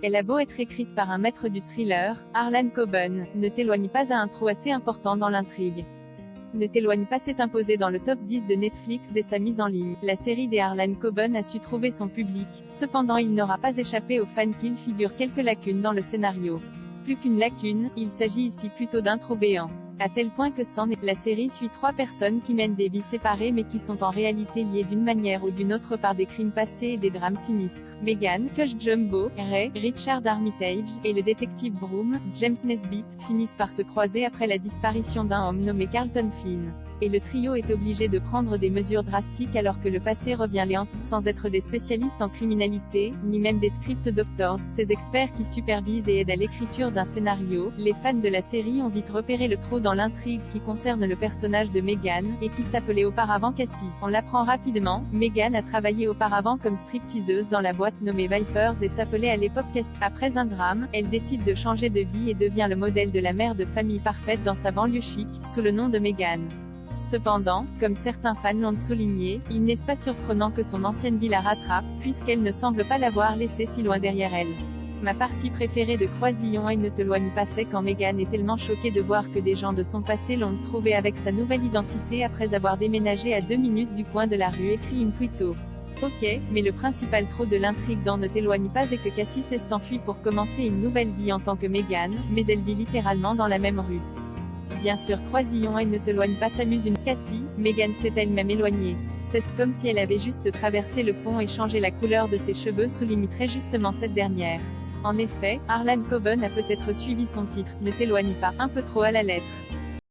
Elle a beau être écrite par un maître du thriller, Harlan Coben, ne t'éloigne pas à un trou assez important dans l'intrigue. Ne t'éloigne pas s'est imposé dans le top 10 de Netflix dès sa mise en ligne. La série des Harlan Coben a su trouver son public, cependant il n'aura pas échappé aux fans qu'il figure quelques lacunes dans le scénario. Plus qu'une lacune, il s'agit ici plutôt d'un trou béant. À tel point que c'en est. La série suit 3 personnes qui mènent des vies séparées mais qui sont en réalité liées d'une manière ou d'une autre par des crimes passés et des drames sinistres. Megan, Cush Jumbo, Ray, Richard Armitage, et le détective Broom, James Nesbitt, finissent par se croiser après la disparition d'un homme nommé Carlton Flynn. Et le trio est obligé de prendre des mesures drastiques alors que le passé revient les hante, sans être des spécialistes en criminalité, ni même des script doctors, ces experts qui supervisent et aident à l'écriture d'un scénario. Les fans de la série ont vite repéré le trou dans l'intrigue qui concerne le personnage de Megan, et qui s'appelait auparavant Cassie. On l'apprend rapidement, Megan a travaillé auparavant comme stripteaseuse dans la boîte nommée Vipers et s'appelait à l'époque Cassie. Après un drame, elle décide de changer de vie et devient le modèle de la mère de famille parfaite dans sa banlieue chic, sous le nom de Megan. Cependant, comme certains fans l'ont souligné, il n'est pas surprenant que son ancienne vie la rattrape, puisqu'elle ne semble pas l'avoir laissée si loin derrière elle. Ma partie préférée de Croisillon et Ne t'éloigne pas c'est quand Megan est tellement choquée de voir que des gens de son passé l'ont trouvée avec sa nouvelle identité après avoir déménagé à 2 minutes du coin de la rue, écrit une twitto. Ok, mais le principal trou de l'intrigue dans Ne t'éloigne pas est que Cassie s'est enfuie pour commencer une nouvelle vie en tant que Megan, mais elle vit littéralement dans la même rue. Bien sûr Croisillon et Ne t'éloigne pas s'amuse une Cassie, Megan s'est elle-même éloignée. C'est comme si elle avait juste traversé le pont et changé la couleur de ses cheveux, souligne très justement cette dernière. En effet, Harlan Coben a peut-être suivi son titre, Ne t'éloigne pas, un peu trop à la lettre.